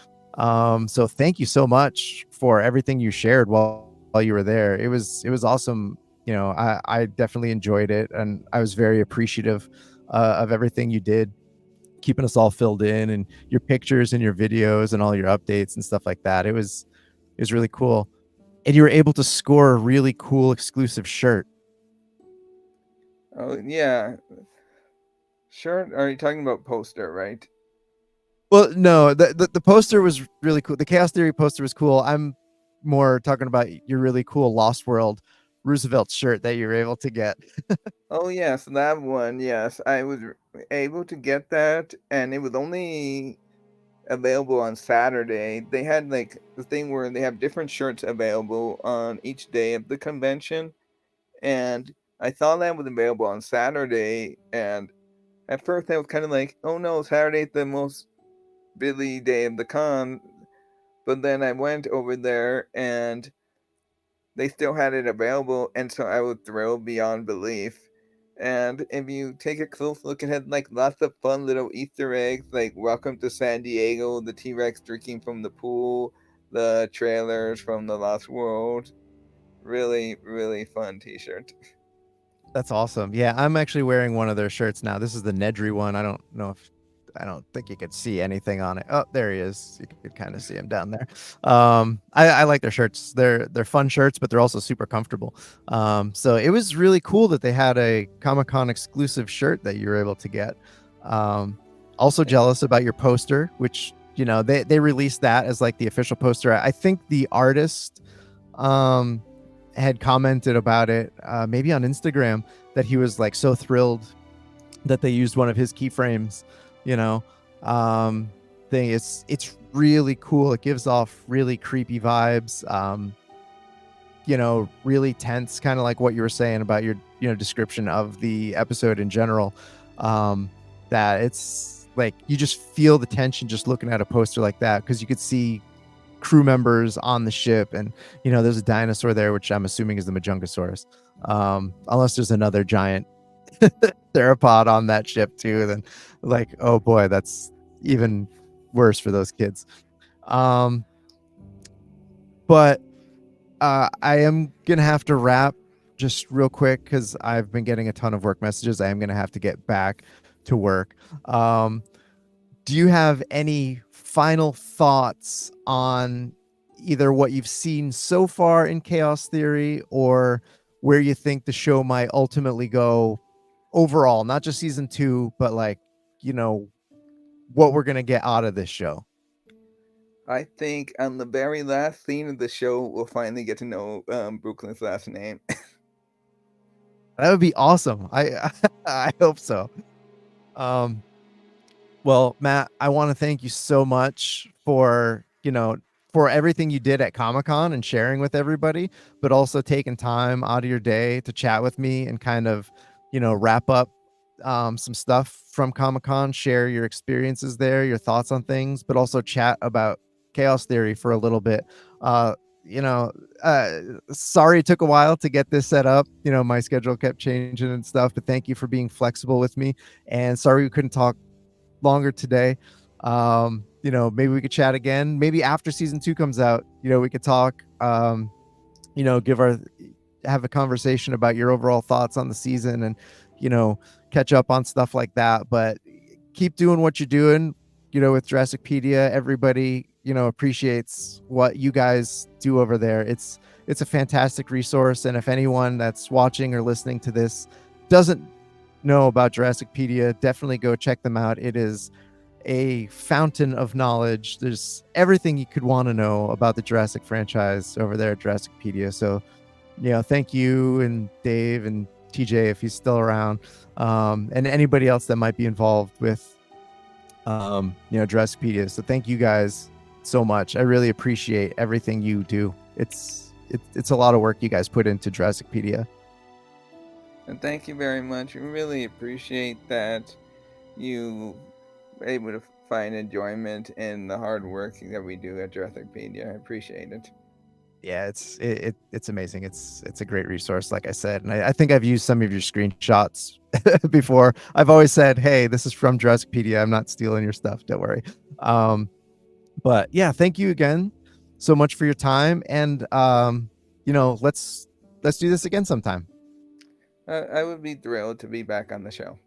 So thank you so much for everything you shared while you were there. It was awesome. I definitely enjoyed it, and I was very appreciative of everything you did, keeping us all filled in, and your pictures and your videos and all your updates and stuff like that. It was really cool. And you were able to score a really cool exclusive shirt. Oh yeah, sure. Are you talking about poster, right? Well, no, the poster was really cool. The Chaos Theory poster was cool. I'm more talking about your really cool Lost World Roosevelt shirt that you were able to get. Oh yes, that one. Yes, I was able to get that, and it was only available on Saturday. They had like the thing where they have different shirts available on each day of the convention, and I saw that was available on Saturday, and at first I was kind of like, "Oh no, Saturday's the most busy day of the con," but then I went over there and they still had it available, and so I was thrilled beyond belief. And if you take a close look, it had like lots of fun little Easter eggs, like "Welcome to San Diego," the T Rex drinking from the pool, the trailers from the Lost World. Really, really fun T-shirt. That's awesome. Yeah, I'm actually wearing one of their shirts now. This is the Nedry one. I don't think you could see anything on it. Oh, there he is. You could kind of see him down there. I like their shirts. They're fun shirts, but they're also super comfortable. So it was really cool that they had a Comic-Con exclusive shirt that you were able to get. Also jealous about your poster, which they released that as like the official poster. I think the artist had commented about it, maybe on Instagram, that he was like so thrilled that they used one of his keyframes. You know, thing. It's really cool. It gives off really creepy vibes. Really tense, kind of like what you were saying about your description of the episode in general. That it's like you just feel the tension just looking at a poster like that, because you could see crew members on the ship, and there's a dinosaur there, which I'm assuming is the Majungasaurus, unless there's another giant theropod on that ship too, then like, oh boy, that's even worse for those kids. But I am gonna have to wrap just real quick because I've been getting a ton of work messages. I am gonna have to get back to work. Do you have any final thoughts on either what you've seen so far in Chaos Theory, or where you think the show might ultimately go overall, not just season 2, but like, you know, what we're gonna get out of this show. I think on the very last scene of the show, we'll finally get to know Brooklyn's last name. That would be awesome. I I hope so. Um, well, Matt, I want to thank you so much for, for everything you did at Comic-Con and sharing with everybody, but also taking time out of your day to chat with me and kind of, wrap up some stuff from Comic-Con, share your experiences there, your thoughts on things, but also chat about Chaos Theory for a little bit. Uh, you know, sorry it took a while to get this set up. My schedule kept changing and stuff, but thank you for being flexible with me. And sorry we couldn't talk longer today. Maybe we could chat again. Maybe after season 2 comes out, we could talk. Have a conversation about your overall thoughts on the season, and catch up on stuff like that. But keep doing what you're doing. With JurassicPedia, everybody appreciates what you guys do over there. It's a fantastic resource, and if anyone that's watching or listening to this doesn't know about JurassicPedia, definitely go check them out. It is a fountain of knowledge. There's everything you could want to know about the Jurassic franchise over there at JurassicPedia. So, thank you, and Dave and TJ, if he's still around, and anybody else that might be involved with, JurassicPedia. So thank you guys so much. I really appreciate everything you do. It's a lot of work you guys put into JurassicPedia. And thank you very much. We really appreciate that you were able to find enjoyment in the hard work that we do at JurassicPedia. I appreciate it. Yeah, it's amazing. It's a great resource, like I said. And I think I've used some of your screenshots before. I've always said, hey, this is from JurassicPedia. I'm not stealing your stuff. Don't worry. But yeah, thank you again so much for your time. And let's do this again sometime. I would be thrilled to be back on the show.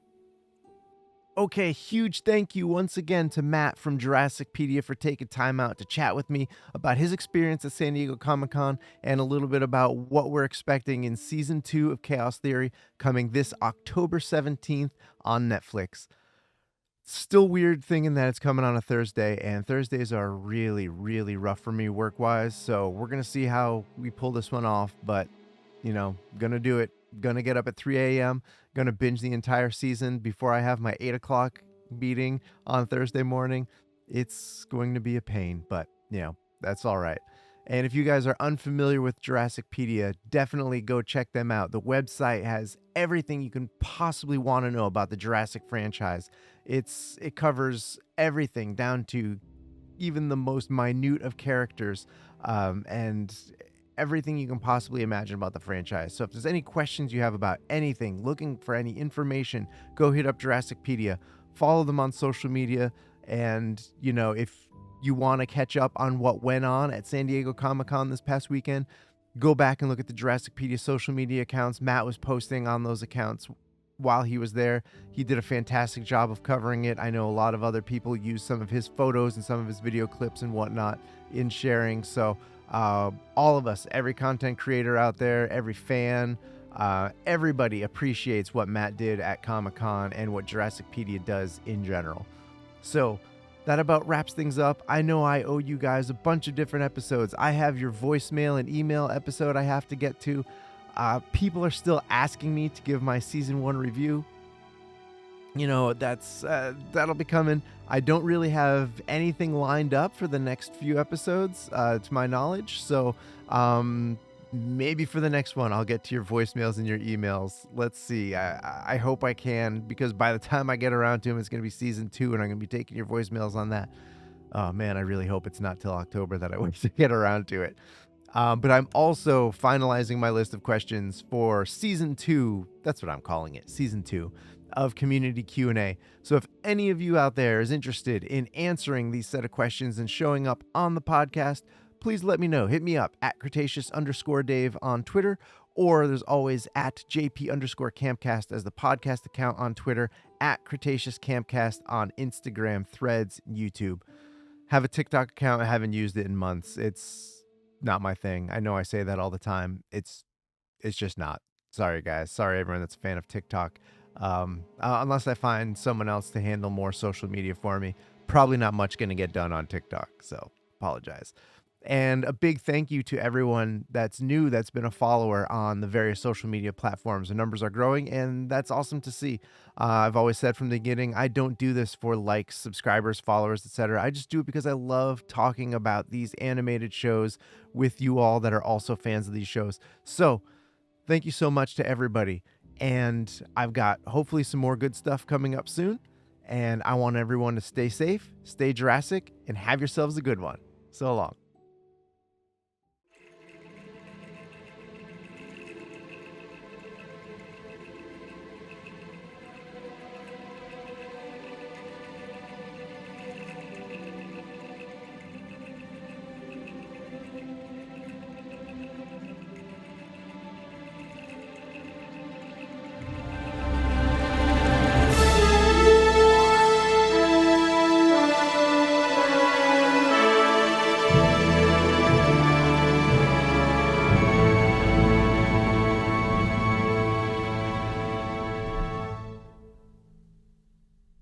Okay, huge thank you once again to Matt from JurassicPedia for taking time out to chat with me about his experience at San Diego ComiCon and a little bit about what we're expecting in season 2 of Chaos Theory, coming this October 17th on Netflix. Still weird thinking that it's coming on a Thursday, and Thursdays are really, really rough for me work-wise, so we're going to see how we pull this one off, but, gonna do it. Gonna get up at 3 a.m., gonna binge the entire season before I have my 8 o'clock meeting on Thursday morning. It's going to be a pain, but, that's all right. And if you guys are unfamiliar with JurassicPedia, definitely go check them out. The website has everything you can possibly want to know about the Jurassic franchise. It covers everything down to even the most minute of characters, and everything you can possibly imagine about the franchise. So if there's any questions you have about anything, looking for any information, go hit up JurassicPedia, follow them on social media, and if you want to catch up on what went on at San Diego ComiCon this past weekend, go back and look at the JurassicPedia social media accounts. Matt was posting on those accounts while he was there. He did a fantastic job of covering it. I know a lot of other people used some of his photos and some of his video clips and whatnot in sharing. So all of us, every content creator out there, every fan, everybody appreciates what Matt did at Comic-Con and what JurassicPedia does in general. So that about wraps things up. I know I owe you guys a bunch of different episodes. I have your voicemail and email episode I have to get to. People are still asking me to give my season 1 review. That'll be coming. I don't really have anything lined up for the next few episodes, to my knowledge. So maybe for the next one, I'll get to your voicemails and your emails. Let's see. I hope I can, because by the time I get around to them, it's going to be season 2, and I'm going to be taking your voicemails on that. Oh man, I really hope it's not till October that I wait to get around to it. But I'm also finalizing my list of questions for season 2. That's what I'm calling it, season 2 of Community Q&A. So if any of you out there is interested in answering these set of questions and showing up on the podcast, please let me know. Hit me up at Cretaceous_Dave on Twitter, or there's always at JP_Campcast as the podcast account on Twitter, at Cretaceous Campcast on Instagram, Threads, YouTube. Have a TikTok account. I haven't used it in months. It's not my thing. I know I say that all the time. It's just not. Sorry, guys. Sorry, everyone that's a fan of TikTok. Unless I find someone else to handle more social media for me. probably not much going to get done on TikTok, so apologize. And a big thank you to everyone that's new, that's been a follower on the various social media platforms. The numbers are growing, and that's awesome to see. I've always said from the beginning, I don't do this for likes, subscribers, followers, etc. I just do it because I love talking about these animated shows with you all that are also fans of these shows. So thank you so much to everybody. And I've got hopefully some more good stuff coming up soon. And I want everyone to stay safe, stay Jurassic, and have yourselves a good one. So long.